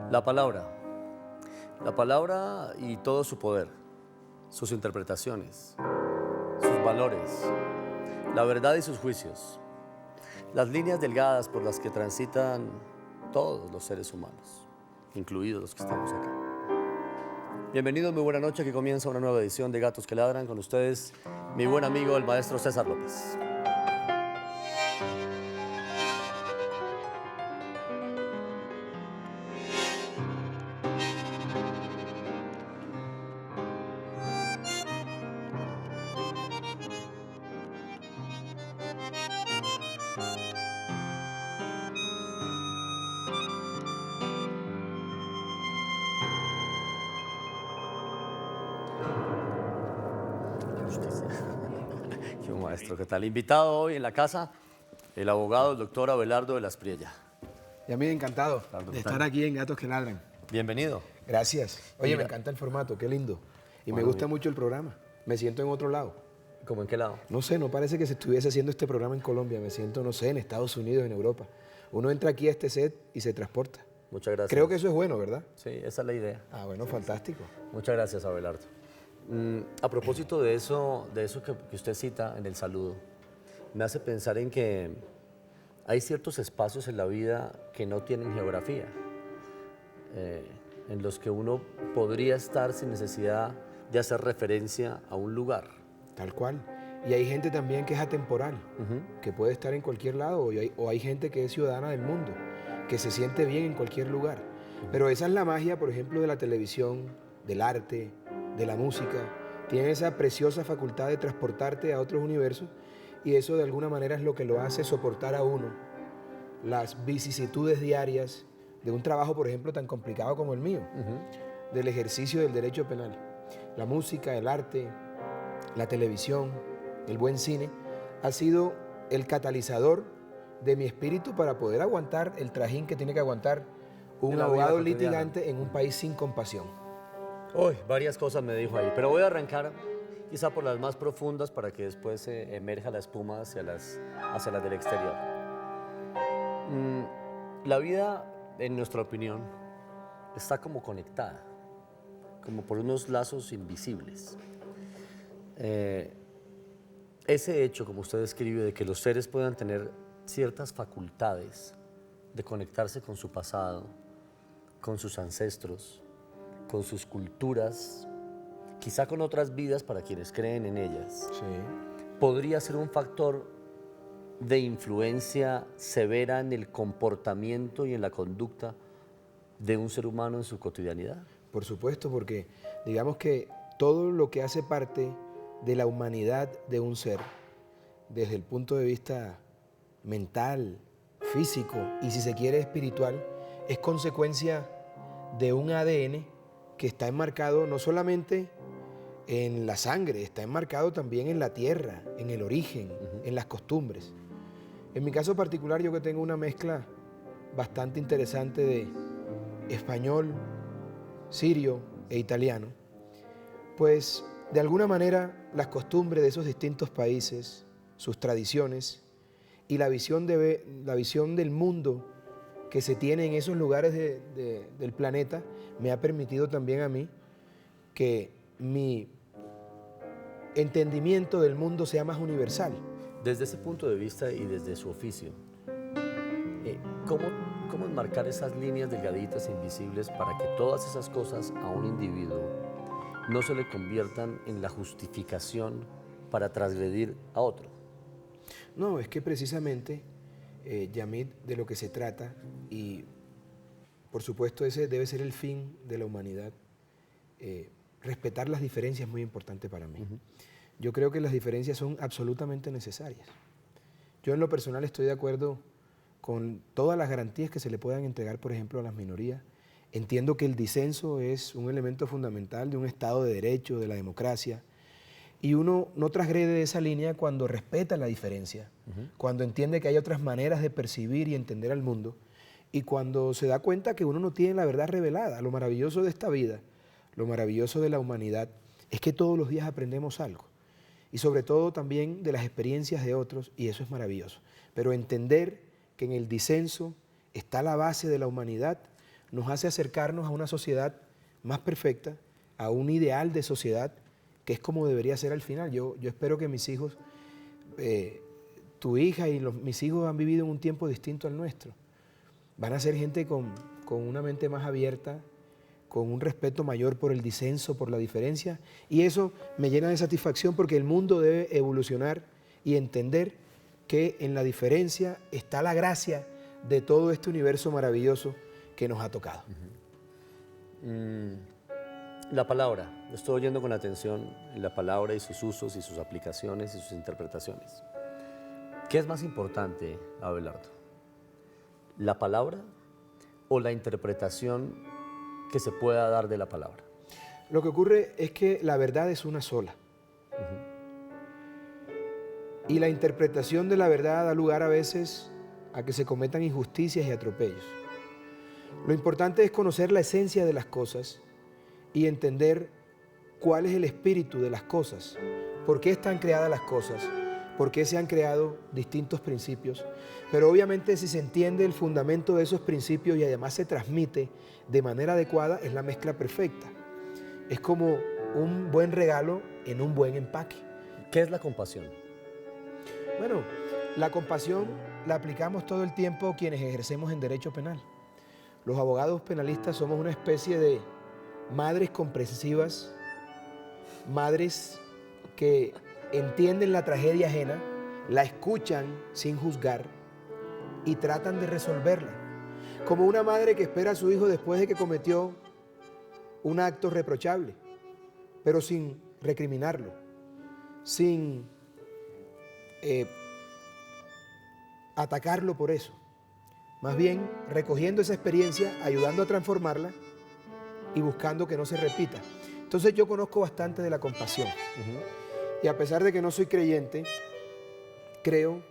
La palabra. La palabra y todo su poder, sus interpretaciones, sus valores, la verdad y sus juicios, las líneas delgadas por las que transitan todos los seres humanos, incluidos los que estamos acá. Bienvenidos, muy buena noche, que comienza una nueva edición de Gatos que Ladran. Con ustedes, mi buen amigo, el maestro César López. Justicia. Qué maestro, ¿qué tal? Invitado hoy en la casa, el abogado, el doctor Abelardo de la Espriella. Y a mí encantado Claro, de estar aquí en Gatos que Ladran. Bienvenido. Gracias. Oye, Mira. me encanta el formato, qué lindo. Y Bueno, me gusta mira. mucho el programa. Me siento en otro lado. ¿Cómo en qué lado? No sé, no parece que se estuviese haciendo este programa en Colombia. Me siento, no sé, en Estados Unidos, en Europa. Uno entra aquí a este set y se transporta. Muchas gracias. Creo que eso es bueno, ¿verdad? Sí, esa es la idea. Ah, bueno, fantástico. Muchas gracias, Abelardo. A propósito de eso que usted cita en el saludo, me hace pensar en que hay ciertos espacios en la vida que no tienen geografía, en los que uno podría estar sin necesidad de hacer referencia a un lugar. Tal cual. Y hay gente también que es atemporal, que puede estar en cualquier lado, o hay gente que es ciudadana del mundo, que se siente bien en cualquier lugar. Pero esa es la magia, por ejemplo, de la televisión, del arte, de la música. Tiene esa preciosa facultad de transportarte a otros universos, y eso de alguna manera es lo que lo hace soportar a uno las vicisitudes diarias de un trabajo, por ejemplo, tan complicado como el mío, del ejercicio del derecho penal. La música, el arte, la televisión, el buen cine, ha sido el catalizador de mi espíritu para poder aguantar el trajín que tiene que aguantar un De la vida abogado cotidiana. litigante en un país sin compasión. Uy, varias cosas me dijo ahí, pero voy a arrancar quizá por las más profundas para que después emerja la espuma hacia las del exterior. La vida, en nuestra opinión, está como conectada, como por unos lazos invisibles. Ese hecho, como usted describe, de que los seres puedan tener ciertas facultades de conectarse con su pasado, con sus ancestros, con sus culturas, quizá con otras vidas para quienes creen en ellas, Sí. podría ser un factor de influencia severa en el comportamiento y en la conducta de un ser humano en su cotidianidad. Por supuesto, porque digamos que todo lo que hace parte de la humanidad de un ser, desde el punto de vista mental, físico y si se quiere espiritual, es consecuencia de un ADN que está enmarcado no solamente en la sangre, está enmarcado también en la tierra, en el origen, en las costumbres. En mi caso particular, yo que tengo una mezcla bastante interesante de español, sirio e italiano, pues de alguna manera las costumbres de esos distintos países, sus tradiciones y la visión del mundo que se tiene en esos lugares del planeta me ha permitido también a mí que mi entendimiento del mundo sea más universal. Desde ese punto de vista y desde su oficio, ¿cómo enmarcar esas líneas delgaditas e invisibles para que todas esas cosas a un individuo no se le conviertan en la justificación para transgredir a otro? No, es que precisamente, Yamid, de lo que se trata, y por supuesto ese debe ser el fin de la humanidad, respetar las diferencias es muy importante para mí. Yo creo que las diferencias son absolutamente necesarias. Yo en lo personal estoy de acuerdo con todas las garantías que se le puedan entregar, por ejemplo, a las minorías. Entiendo que el disenso es un elemento fundamental de un Estado de Derecho, de la democracia, y uno no transgrede esa línea cuando respeta la diferencia, cuando entiende que hay otras maneras de percibir y entender al mundo, y cuando se da cuenta que uno no tiene la verdad revelada. Lo maravilloso de esta vida, lo maravilloso de la humanidad, es que todos los días aprendemos algo, y sobre todo también de las experiencias de otros, y eso es maravilloso. Pero entender que en el disenso está la base de la humanidad nos hace acercarnos a una sociedad más perfecta, a un ideal de sociedad que es como debería ser al final. Yo espero que mis hijos, tu hija y mis hijos han vivido en un tiempo distinto al nuestro. Van a ser gente con una mente más abierta, con un respeto mayor por el disenso, por la diferencia, y eso me llena de satisfacción porque el mundo debe evolucionar y entender que en la diferencia está la gracia de todo este universo maravilloso que nos ha tocado. La palabra, estoy oyendo con atención la palabra y sus usos y sus aplicaciones y sus interpretaciones. ¿Qué es más importante, Abelardo? ¿La palabra o la interpretación que se pueda dar de la palabra? Lo que ocurre es que la verdad es una sola. Y la interpretación de la verdad da lugar a veces a que se cometan injusticias y atropellos. Lo importante es conocer la esencia de las cosas y entender cuál es el espíritu de las cosas, por qué están creadas las cosas, por qué se han creado distintos principios. Pero obviamente si se entiende el fundamento de esos principios y además se transmite de manera adecuada, es la mezcla perfecta. Es como un buen regalo en un buen empaque. ¿Qué es la compasión? Bueno, la compasión la aplicamos todo el tiempo quienes ejercemos en derecho penal. Los abogados penalistas somos una especie de madres comprensivas, madres que entienden la tragedia ajena, la escuchan sin juzgar y tratan de resolverla. Como una madre que espera a su hijo después de que cometió un acto reprochable, pero sin recriminarlo, sin atacarlo por eso. Más bien recogiendo esa experiencia, ayudando a transformarla y buscando que no se repita. Entonces yo conozco bastante de la compasión. Y a pesar de que no soy creyente, creo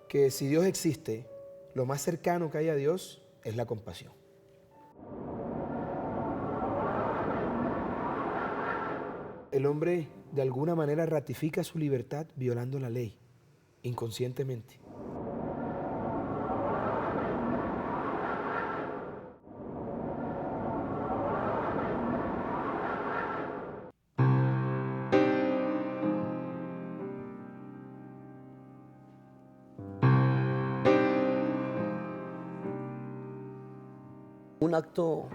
que si Dios existe, lo más cercano que hay a Dios es la compasión. El hombre de alguna manera ratifica su libertad violando la ley, inconscientemente. Un acto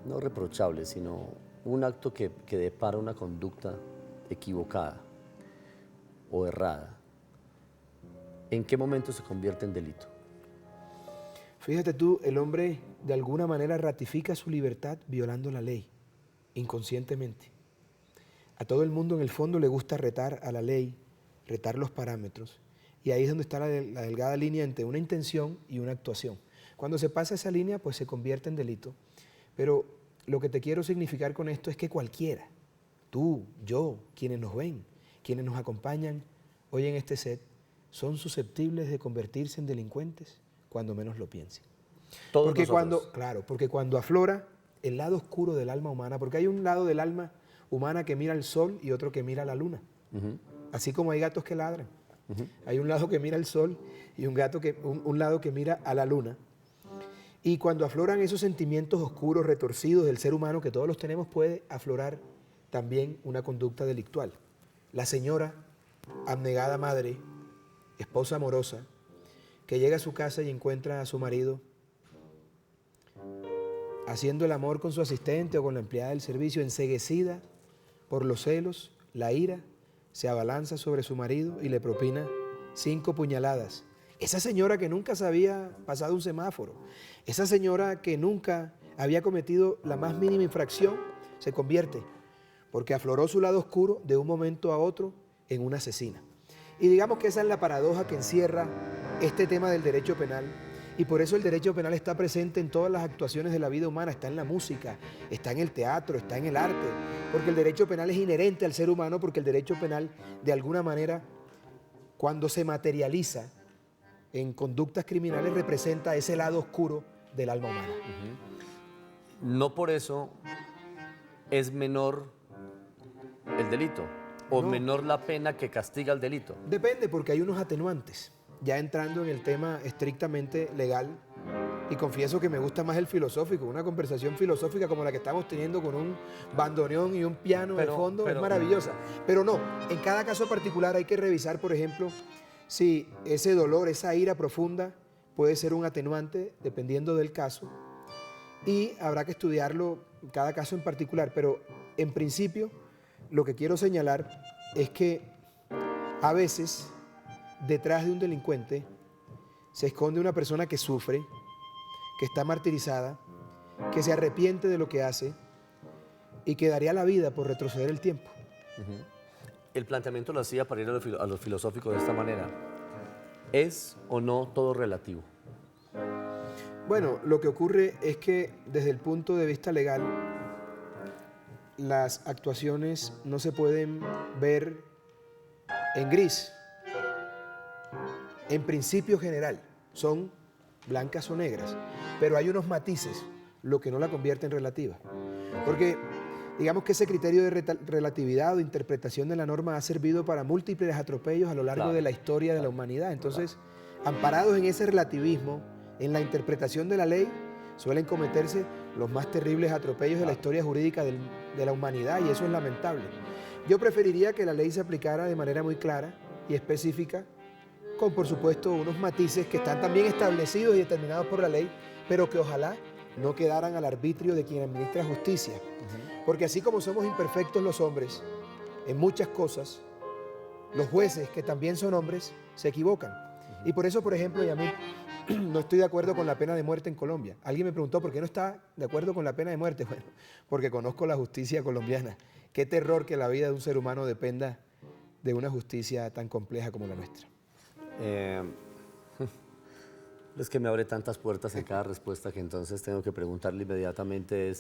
no reprochable, sino un acto que depara una conducta equivocada o errada, ¿en qué momento se convierte en delito? Fíjate tú, el hombre de alguna manera ratifica su libertad violando la ley, inconscientemente. A todo el mundo en el fondo le gusta retar a la ley, retar los parámetros, y ahí es donde está la delgada línea entre una intención y una actuación. Cuando se pasa esa línea, pues se convierte en delito. Pero lo que te quiero significar con esto es que cualquiera, tú, yo, quienes nos ven, quienes nos acompañan hoy en este set, son susceptibles de convertirse en delincuentes cuando menos lo piensen. Todos porque nosotros. porque cuando aflora el lado oscuro del alma humana, porque hay un lado del alma humana que mira al sol y otro que mira a la luna. Así como hay gatos que ladran. Hay un lado que mira al sol y un lado que mira a la luna. Y cuando afloran esos sentimientos oscuros, retorcidos del ser humano, que todos los tenemos, puede aflorar también una conducta delictual. La señora, abnegada madre, esposa amorosa, que llega a su casa y encuentra a su marido haciendo el amor con su asistente o con la empleada del servicio, enceguecida por los celos, la ira, se abalanza sobre su marido y le propina 5 puñaladas. Esa señora que nunca se había pasado un semáforo, esa señora que nunca había cometido la más mínima infracción, se convierte, porque afloró su lado oscuro de un momento a otro en una asesina. Y digamos que esa es la paradoja que encierra este tema del derecho penal, y por eso el derecho penal está presente en todas las actuaciones de la vida humana, está en la música, está en el teatro, está en el arte, porque el derecho penal es inherente al ser humano, porque el derecho penal, de alguna manera, cuando se materializa en conductas criminales, representa ese lado oscuro del alma humana. No por eso es menor el delito o No. menor la pena que castiga el delito. Depende, porque hay unos atenuantes. Ya entrando en el tema estrictamente legal, Y confieso que me gusta más el filosófico, una conversación filosófica como la que estamos teniendo con un bandoneón y un piano de fondo, es maravillosa. Pero no, en cada caso particular hay que revisar, por ejemplo, si ese dolor, esa ira profunda puede ser un atenuante dependiendo del caso, y habrá que estudiarlo cada caso en particular. Pero en principio lo que quiero señalar es que a veces detrás de un delincuente se esconde una persona que sufre, que está martirizada, que se arrepiente de lo que hace y que daría la vida por retroceder el tiempo. El planteamiento lo hacía para ir a lo filosófico de esta manera. ¿Es o no todo relativo? Bueno, lo que ocurre es que desde el punto de vista legal, las actuaciones no se pueden ver en gris. En principio general, son blancas o negras, pero hay unos matices, lo que no la convierte en relativa. Porque digamos que ese criterio de relatividad o interpretación de la norma ha servido para múltiples atropellos a lo largo de la historia de la humanidad. Entonces, amparados en ese relativismo, en la interpretación de la ley, suelen cometerse los más terribles atropellos de la historia jurídica de la humanidad, y eso es lamentable. Yo preferiría que la ley se aplicara de manera muy clara y específica, con por supuesto unos matices que están también establecidos y determinados por la ley, pero que ojalá no quedaran al arbitrio de quien administra justicia. Porque así como somos imperfectos los hombres en muchas cosas, los jueces, que también son hombres, se equivocan. Y por eso, por ejemplo, y a mí no estoy de acuerdo con la pena de muerte en Colombia. Alguien me preguntó por qué no está de acuerdo con la pena de muerte. Bueno, porque conozco la justicia colombiana. Qué terror que la vida de un ser humano dependa de una justicia tan compleja como la nuestra. Es que me abre tantas puertas en cada respuesta que entonces tengo que preguntarle inmediatamente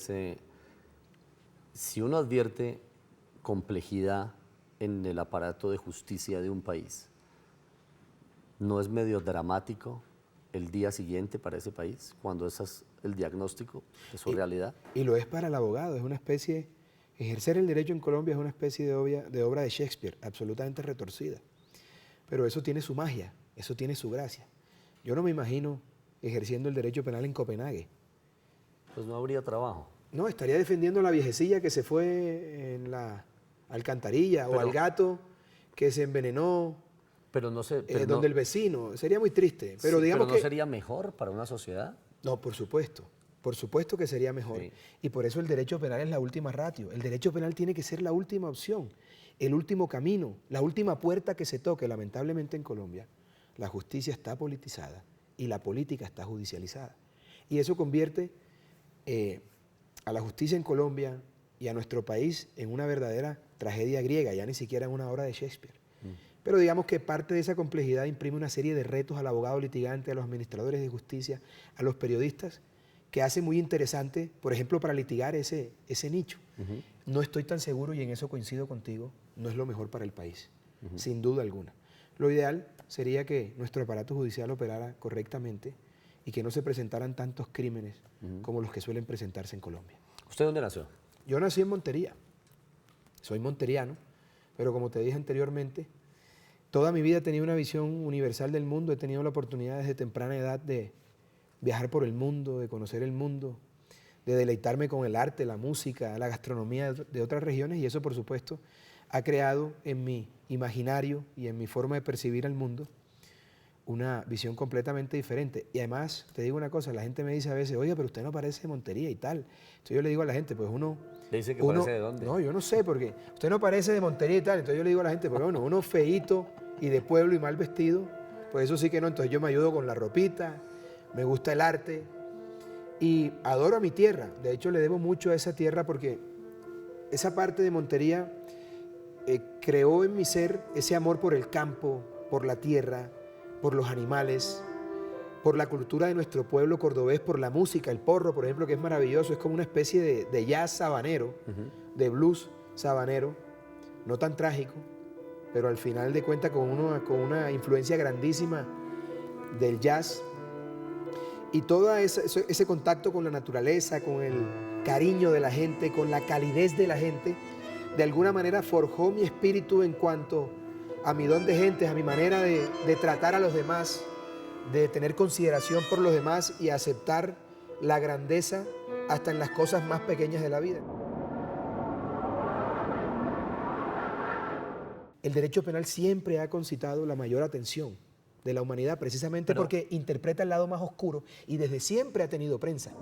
si uno advierte complejidad en el aparato de justicia de un país, ¿no es medio dramático el día siguiente para ese país cuando ese es el diagnóstico de su realidad? Y lo es para el abogado, es una especie, ejercer el derecho en Colombia es una especie de obra de Shakespeare, absolutamente retorcida. Pero eso tiene su magia, eso tiene su gracia. Yo no me imagino ejerciendo el derecho penal en Copenhague. Pues no habría trabajo. No, estaría defendiendo a la viejecilla que se fue en la alcantarilla, o al gato que se envenenó, pero no sé, donde el vecino. Sería muy triste. Pero sí, digamos ¿no que sería mejor para una sociedad? No, por supuesto que sería mejor. Sí. Y por eso el derecho penal es la última ratio. El derecho penal tiene que ser la última opción, el último camino, la última puerta que se toque. Lamentablemente en Colombia la justicia está politizada y la política está judicializada. Y eso convierte a la justicia en Colombia y a nuestro país en una verdadera tragedia griega, ya ni siquiera en una obra de Shakespeare. Pero digamos que parte de esa complejidad imprime una serie de retos al abogado litigante, a los administradores de justicia, a los periodistas, que hace muy interesante, por ejemplo, para litigar ese nicho. No estoy tan seguro, y en eso coincido contigo, no es lo mejor para el país, sin duda alguna. Lo ideal sería que nuestro aparato judicial operara correctamente y que no se presentaran tantos crímenes como los que suelen presentarse en Colombia. ¿Usted dónde nació? Yo nací en Montería, soy monteriano, pero como te dije anteriormente, toda mi vida he tenido una visión universal del mundo, he tenido la oportunidad desde temprana edad de viajar por el mundo, de conocer el mundo, de deleitarme con el arte, la música, la gastronomía de otras regiones, y eso por supuesto ha creado en mi imaginario y en mi forma de percibir al mundo una visión completamente diferente. Y además, te digo una cosa, la gente me dice a veces, oye, pero usted no parece de Montería y tal. Entonces yo le digo a la gente, pues uno... ¿Le dice que parece de dónde? No, yo no sé, porque usted no parece de Montería y tal. Entonces yo le digo a la gente, pues bueno, uno feíto y de pueblo y mal vestido, pues eso sí que no. Entonces yo me ayudo con la ropita, me gusta el arte y adoro a mi tierra. De hecho, le debo mucho a esa tierra porque esa parte de Montería creó en mi ser ese amor por el campo, por la tierra, por los animales, por la cultura de nuestro pueblo cordobés, por la música, el porro, por ejemplo, que es maravilloso, es como una especie de jazz sabanero, de blues sabanero, no tan trágico, pero al final de cuentas con una influencia grandísima del jazz, y todo ese contacto con la naturaleza, con el cariño de la gente, con la calidez de la gente, de alguna manera forjó mi espíritu en cuanto a mi don de gentes, a mi manera de tratar a los demás, de tener consideración por los demás y aceptar la grandeza hasta en las cosas más pequeñas de la vida. El derecho penal siempre ha concitado la mayor atención de la humanidad, precisamente porque interpreta el lado más oscuro y desde siempre ha tenido prensa.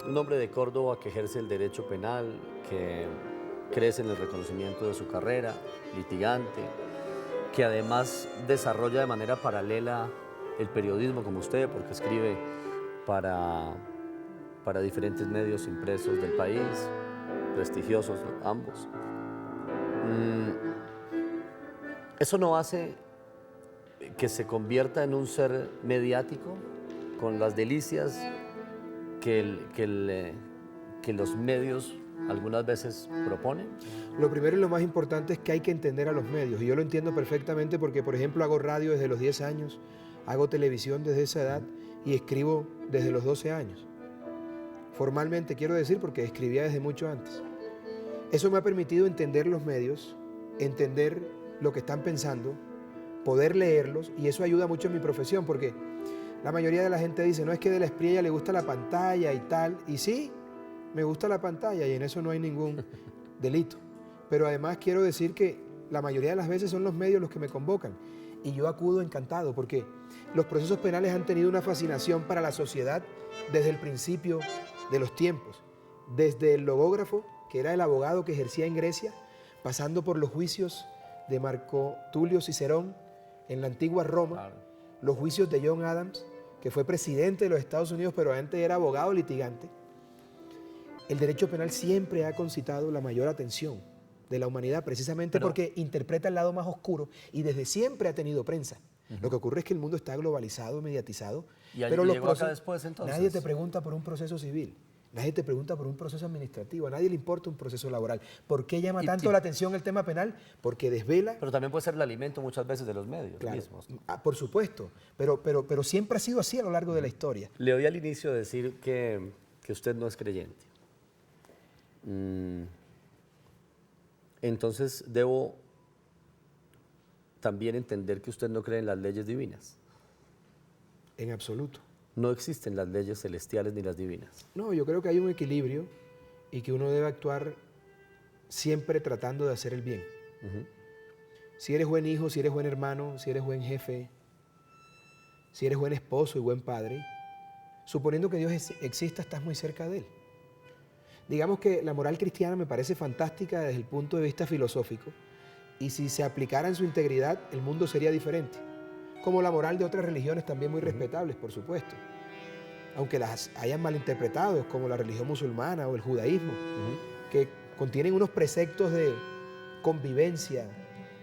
Un hombre de Córdoba que ejerce el derecho penal, que crece en el reconocimiento de su carrera, litigante, que además desarrolla de manera paralela el periodismo como usted, porque escribe para diferentes medios impresos del país, prestigiosos ambos. ¿Eso no hace que se convierta en un ser mediático con las delicias que los medios algunas veces proponen? Lo primero y lo más importante es que hay que entender a los medios, y yo lo entiendo perfectamente porque, por ejemplo, hago radio desde los 10 años, hago televisión desde esa edad y escribo desde los 12 años. Formalmente quiero decir porque escribía desde mucho antes. Eso me ha permitido entender los medios, entender lo que están pensando, poder leerlos, y eso ayuda mucho en mi profesión porque la mayoría de la gente dice, no, es que de la Espriella le gusta la pantalla y tal, y sí, me gusta la pantalla y en eso no hay ningún delito. Pero además quiero decir que la mayoría de las veces son los medios los que me convocan y yo acudo encantado porque los procesos penales han tenido una fascinación para la sociedad desde el principio de los tiempos, desde el logógrafo, que era el abogado que ejercía en Grecia, pasando por los juicios de Marco Tulio Cicerón en la antigua Roma, claro, los juicios de John Adams, que fue presidente de los Estados Unidos, pero antes era abogado litigante. El derecho penal siempre ha concitado la mayor atención de la humanidad, precisamente porque interpreta el lado más oscuro y desde siempre ha tenido prensa. Lo que ocurre es que el mundo está globalizado, mediatizado, pero llegó acá después, entonces. Nadie te pregunta por un proceso civil, nadie te pregunta por un proceso administrativo, a nadie le importa un proceso laboral. ¿Por qué llama tanto la atención el tema penal? Porque desvela... Pero también puede ser el alimento muchas veces de los medios mismos, ¿no? Por supuesto, pero siempre ha sido así a lo largo de la historia. Le oí al inicio decir que usted no es creyente. Entonces debo también entender que usted no cree en las leyes divinas. En absoluto. No existen las leyes celestiales ni las divinas. No, yo creo que hay un equilibrio y que uno debe actuar siempre tratando de hacer el bien. Si eres buen hijo, si eres buen hermano, si eres buen jefe, si eres buen esposo y buen padre, suponiendo que Dios exista, estás muy cerca de Él. Digamos que la moral cristiana me parece fantástica desde el punto de vista filosófico y si se aplicara en su integridad, el mundo sería diferente. Como la moral de otras religiones también muy respetables, por supuesto. Aunque las hayan malinterpretado, como la religión musulmana o el judaísmo, que contienen unos preceptos de convivencia,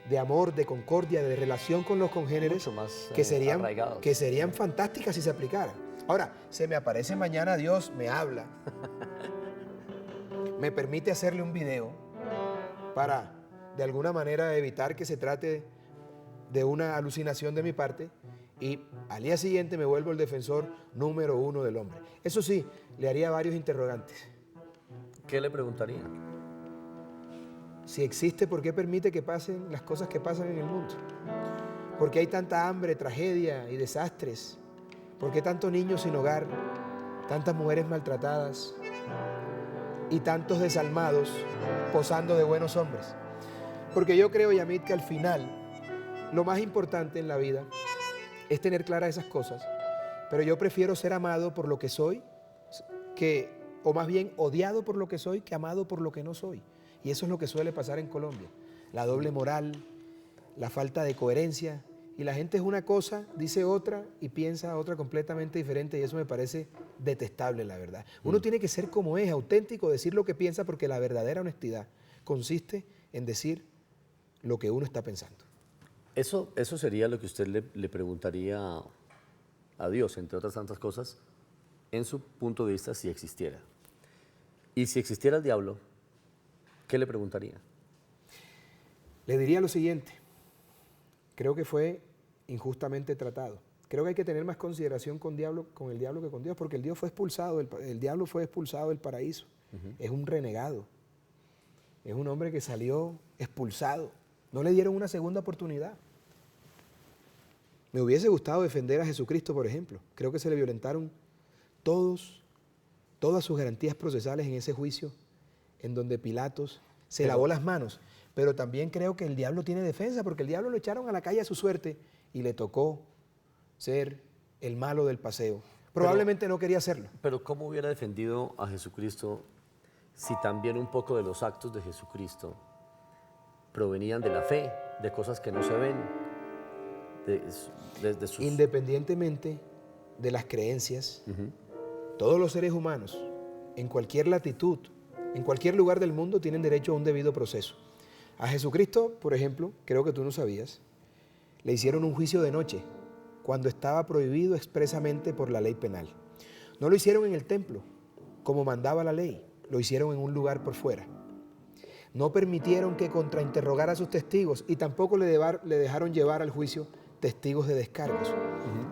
de amor, de concordia, de relación con los congéneres, que serían fantásticas si se aplicaran. Ahora, se me aparece mañana Dios, me habla, me permite hacerle un video para, de alguna manera, evitar que se trate de una alucinación de mi parte y al día siguiente me vuelvo el defensor número 1 del hombre. Eso sí, le haría varios interrogantes. ¿Qué le preguntaría? Si existe, ¿por qué permite que pasen las cosas que pasan en el mundo? ¿Por qué hay tanta hambre, tragedia y desastres? ¿Por qué tantos niños sin hogar, tantas mujeres maltratadas y tantos desalmados posando de buenos hombres? Porque yo creo, Yamit, que al final lo más importante en la vida es tener claras esas cosas, pero yo prefiero ser amado por lo que soy, o más bien odiado por lo que soy, que amado por lo que no soy. Y eso es lo que suele pasar en Colombia. La doble moral, la falta de coherencia, y la gente es una cosa, dice otra y piensa otra completamente diferente, y eso me parece detestable, la verdad. Uno tiene que ser como es, auténtico, decir lo que piensa, porque la verdadera honestidad consiste en decir lo que uno está pensando. Eso sería lo que usted le preguntaría a Dios, entre otras tantas cosas, en su punto de vista, si existiera. Y si existiera el diablo, ¿qué le preguntaría? Le diría lo siguiente. Creo que fue injustamente tratado. Creo que hay que tener más consideración con el diablo que con Dios, porque el diablo fue expulsado del paraíso. Es un renegado. Es un hombre que salió expulsado. No le dieron una segunda oportunidad. Me hubiese gustado defender a Jesucristo, por ejemplo. Creo que se le violentaron todas sus garantías procesales en ese juicio, en donde Pilatos se lavó las manos. Pero también creo que el diablo tiene defensa, porque el diablo lo echaron a la calle a su suerte y le tocó ser el malo del paseo. Probablemente no quería hacerlo. Pero ¿cómo hubiera defendido a Jesucristo si también un poco de los actos de Jesucristo provenían de la fe, de cosas que no se ven, de sus... Independientemente de las creencias, todos los seres humanos, en cualquier latitud, en cualquier lugar del mundo, tienen derecho a un debido proceso. A Jesucristo, por ejemplo, creo que tú no sabías, le hicieron un juicio de noche, cuando estaba prohibido expresamente por la ley penal. No lo hicieron en el templo, como mandaba la ley, lo hicieron en un lugar por fuera. No permitieron que contrainterrogara a sus testigos y tampoco le dejaron llevar al juicio testigos de descargos.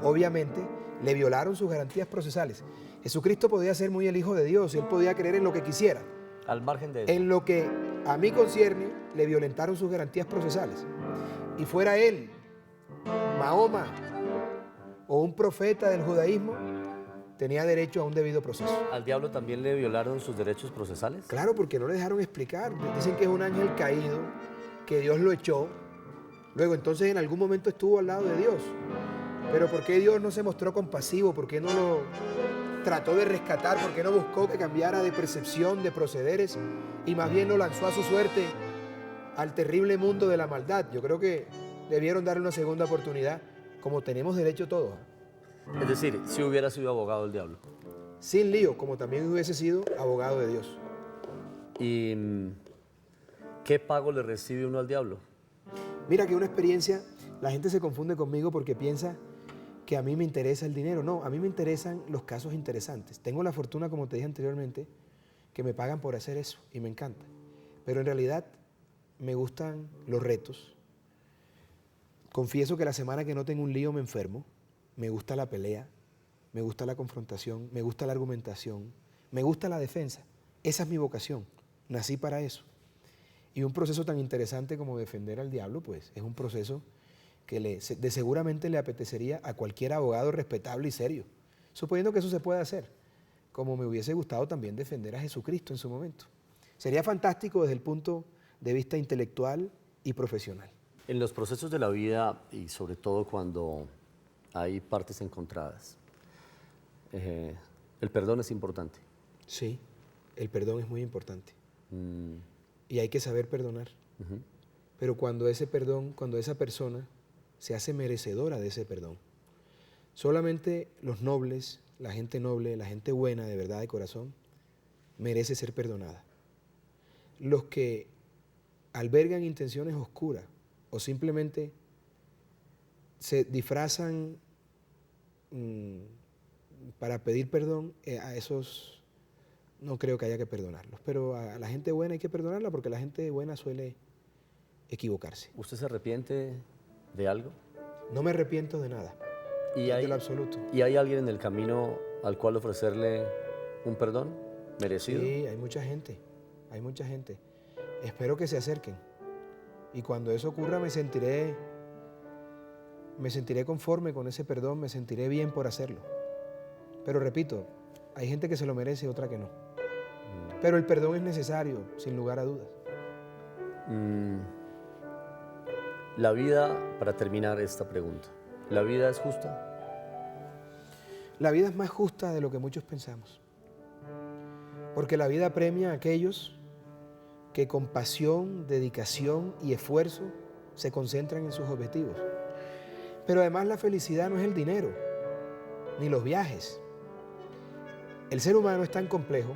Obviamente, le violaron sus garantías procesales. Jesucristo podía ser muy el Hijo de Dios y él podía creer en lo que quisiera. Al margen de eso. En lo que a mí concierne, le violentaron sus garantías procesales. Y fuera él, Mahoma o un profeta del judaísmo, tenía derecho a un debido proceso. ¿Al diablo también le violaron sus derechos procesales? Claro, porque no le dejaron explicar. Dicen que es un ángel caído, que Dios lo echó. Luego, entonces, en algún momento estuvo al lado de Dios. Pero ¿por qué Dios no se mostró compasivo? ¿Por qué no lo trató de rescatar? ¿Por qué no buscó que cambiara de percepción, de procederes? Y más bien lo lanzó a su suerte al terrible mundo de la maldad. Yo creo que debieron darle una segunda oportunidad, como tenemos derecho todos. Es decir, si hubiera sido abogado del diablo. Sin lío, como también hubiese sido abogado de Dios. ¿Y qué pago le recibe uno al diablo? Mira que una experiencia, la gente se confunde conmigo porque piensa que a mí me interesa el dinero. No, a mí me interesan los casos interesantes. Tengo la fortuna, como te dije anteriormente, que me pagan por hacer eso y me encanta. Pero en realidad me gustan los retos. Confieso que la semana que no tengo un lío me enfermo. Me gusta la pelea, me gusta la confrontación, me gusta la argumentación, me gusta la defensa. Esa es mi vocación. Nací para eso. Y un proceso tan interesante como defender al diablo, pues, es un proceso que seguramente le apetecería a cualquier abogado respetable y serio, suponiendo que eso se pueda hacer, como me hubiese gustado también defender a Jesucristo en su momento. Sería fantástico desde el punto de vista intelectual y profesional. En los procesos de la vida, y sobre todo cuando hay partes encontradas, el perdón es importante. Sí, el perdón es muy importante. Y hay que saber perdonar. Pero cuando esa persona se hace merecedora de ese perdón. Solamente los nobles, la gente noble, la gente buena, de verdad, de corazón, merece ser perdonada. Los que albergan intenciones oscuras o simplemente se disfrazan para pedir perdón, a esos no creo que haya que perdonarlos. Pero a la gente buena hay que perdonarla porque la gente buena suele equivocarse. ¿Usted se arrepiente de algo? No me arrepiento de nada, de lo absoluto. ¿Y hay alguien en el camino al cual ofrecerle un perdón merecido? Sí, hay mucha gente. Espero que se acerquen. Y cuando eso ocurra me sentiré conforme con ese perdón, me sentiré bien por hacerlo. Pero repito, hay gente que se lo merece, otra que no. Pero el perdón es necesario, sin lugar a dudas. La vida, para terminar esta pregunta, ¿la vida es justa? La vida es más justa de lo que muchos pensamos. Porque la vida premia a aquellos que con pasión, dedicación y esfuerzo se concentran en sus objetivos. Pero además la felicidad no es el dinero, ni los viajes. El ser humano es tan complejo,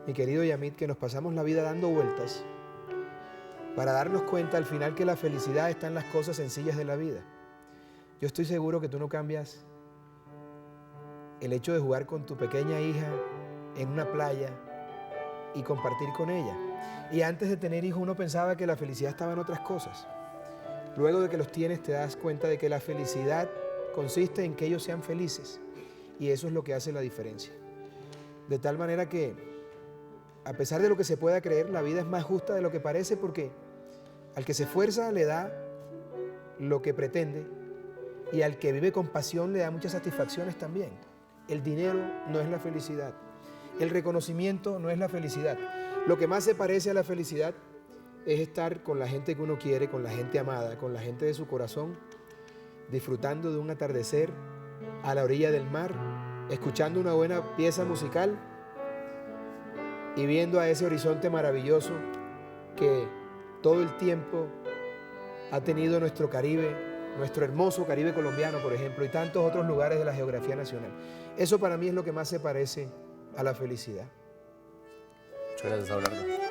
mi querido Yamit, que nos pasamos la vida dando vueltas para darnos cuenta al final que la felicidad está en las cosas sencillas de la vida. Yo estoy seguro que tú no cambias el hecho de jugar con tu pequeña hija en una playa y compartir con ella. Y antes de tener hijos uno pensaba que la felicidad estaba en otras cosas. luego de que los tienes te das cuenta de que la felicidad consiste en que ellos sean felices. Y eso es lo que hace la diferencia. De tal manera que, a pesar de lo que se pueda creer, la vida es más justa de lo que parece, porque al que se esfuerza le da lo que pretende, y al que vive con pasión le da muchas satisfacciones también. El dinero no es la felicidad. El reconocimiento no es la felicidad. Lo que más se parece a la felicidad es estar con la gente que uno quiere, con la gente amada, con la gente de su corazón, disfrutando de un atardecer a la orilla del mar, escuchando una buena pieza musical y viendo a ese horizonte maravilloso que todo el tiempo ha tenido nuestro Caribe, nuestro hermoso Caribe colombiano, por ejemplo, y tantos otros lugares de la geografía nacional. Eso para mí es lo que más se parece a la felicidad. Muchas gracias, Abelardo.